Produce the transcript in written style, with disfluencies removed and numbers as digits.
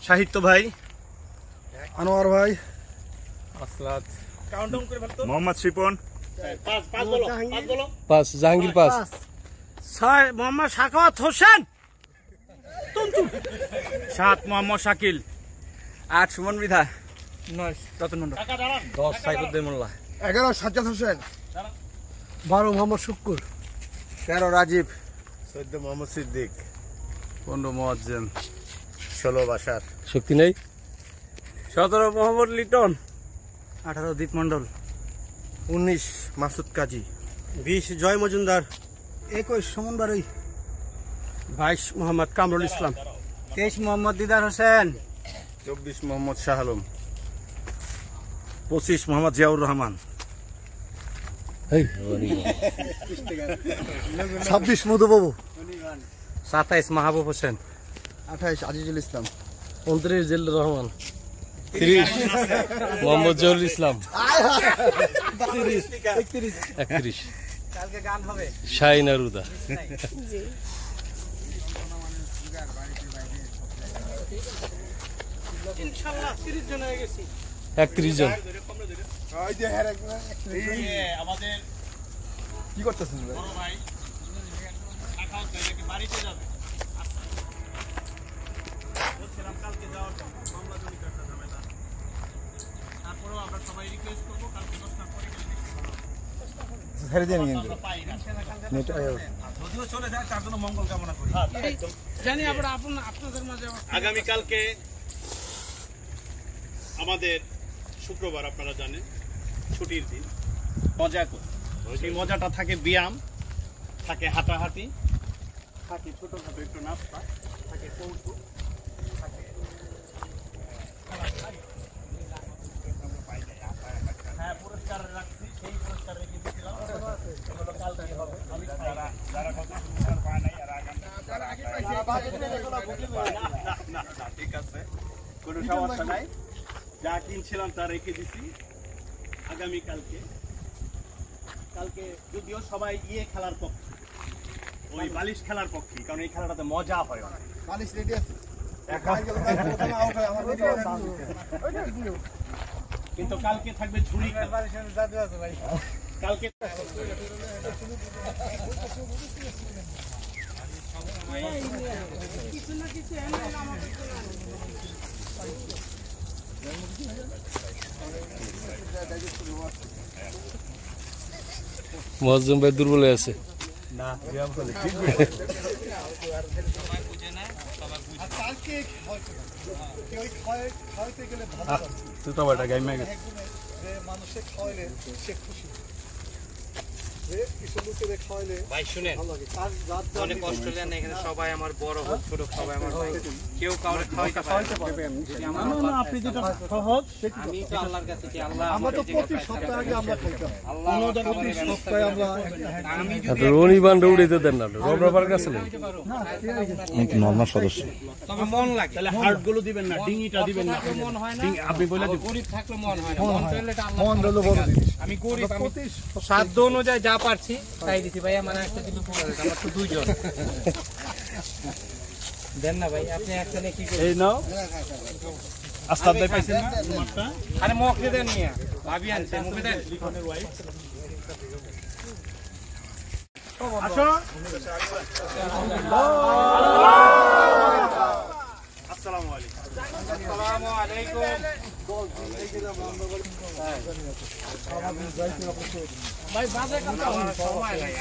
সাহিত্য ভাই, আনোয়ার ভাই, আসলাত, মোহাম্মদ শিপন, 5 জাহাঙ্গীর, 5 6 মোহাম্মদ সাখাওয়াত হোসেন, 7 মোহাম্মদ শাকিল, 8 সুমন মৃধা, 9 রতন মন্ডল, 10 সাইফুদ্দিন মোল্লা, 11 সাজ্জাদ হোসেন, 12 মোহাম্মদ শুক্কুর, 13 রাজীব, 14 মোহাম্মদ সিদ্দিক, 15 মোয়াজ্জেম, 16 বাশার, শক্তি নেই, 17 মোহাম্মদ লিটন, 18 দীপ মন্ডল, 19 মাসুদ কাজী, 20 জয় মজুমদার, 21 সুমন বাড়ি, 22 মোহাম্মদ কামরুল ইসলাম, 23 মোহাম্মদ দিদার হোসেন, 24 মোহাম্মদ শাহ আলম, 25 মোহাম্মদ জিয়াউর রহমান, 26 মধুবাবু, 27 মাহবুব হোসেন, 28 আজিজুল ইসলাম, 29 জিল্লুর রহমান, 30 মোহাম্মদ জহুরুল ইসলাম, 31 কালকে গান হবে শাহিন আরুদা, 31 জন। আমাদের কি করতেছেন ভাই? বড় ভাই সাখাওয়াত ভাই বাড়িতে যাবে। বলছিলাম কালকে যাওয়ার জন্য মামলাজনিত একটা ঝামেলা। তারপরেও আমরা সবাই রিকোয়েস্ট করবো কালকে 10টার পরে গেলে বেশি ভালো হবে। ছেড়ে দেন কিন্তু আমরা পাই না। নেট যদিও চলে যায় তার জন্য মঙ্গল কামনা করি। জানি আমরা আপনাদের মাঝে আগামী কালকে আমাদের শুক্রবার আপনারা জানেন ছুটির দিন, মজা করি। সেই মজাটা থাকে ব্যায়াম, থাকে হাঁটাহাঁটি, থাকে ছোটখাটো একটু নাস্তা, থাকে কৌতুক, থাকে হ্যাঁ পুরস্কার রাখছি, সেই পুরস্কার রেখে দিয়েছিলাম, এগুলো কালকে হবে। আমি না ঠিক আছে, কোনো সমস্যা নাই। যা কিনছিলাম তা রেখে দিছি আগামী কালকে যদিও সবাই খেলার পক্ষে, ওই বালিশ খেলার পক্ষে, কারণ এই খেলাটাতে মজা হয় অনেক। বালিশ রেডি আছে কিন্তু কালকে থাকবে ঝুড়ি খেলা। কালকে মুয়াজ্জম ভাই দুর্বল হয়ে আছে। না ব্যায়াম করে ঠিক সবাই বুঝে না, সবাই বুঝে কালকে কেউ খাওয়াইতে গেলে ভালো তো তো বড় গাইমে গেছে যে মানুষে খাওয়াইলে সে খুশি, যে কিছু লোকের খাওয়াইলে ভাই শুনেন অনেক অস্ট্রেলিয়ান এখানে সবাই আমার বড় হোক ছোট সবাই আমার ভাই, কেউ কাউকে খাওয়াইতে পারবে না। না আপনি যেটা সহজ আমি তো আল্লাহর কাছে কি আল্লাহ আমরা তো প্রতি সপ্তাহে আগে আমরা খাইতাম, আল্লাহ প্রতি সপ্তাহে আমরা আমি যদি রনিবান দৌড়াইতে দেন না, রবরাবার কাছে না নরমাল সদস্য তবে মন লাগে, তাহলে হার্ট গুলো দিবেন না, ডিঙিটা দিবেন না, মন হয় না আপনি বলে দিবেন। গরিব থাকলে মন হয় না, মন চাইলে এটা আল্লাহ মন হলো বড় জিনিস। আমি গরিব, আমি সাধ্য অনুযায়ী যা পারছি তাই দিছি ভাই। আমার একটা দিল আমার তো দুইজন দেন না ভাই, আপনি একটা কি করেন এই নাও আস্তাদ ভাই পাইছেন না তোমারটা, আরে মুখে দেন মিয়া ভাবি আনছে মুখে দেন লিখনের ওয়াইফ। আসো আসসালামু আলাইকুম। আসসালামু আলাইকুম ভাই বাজে কথা সময় নাই।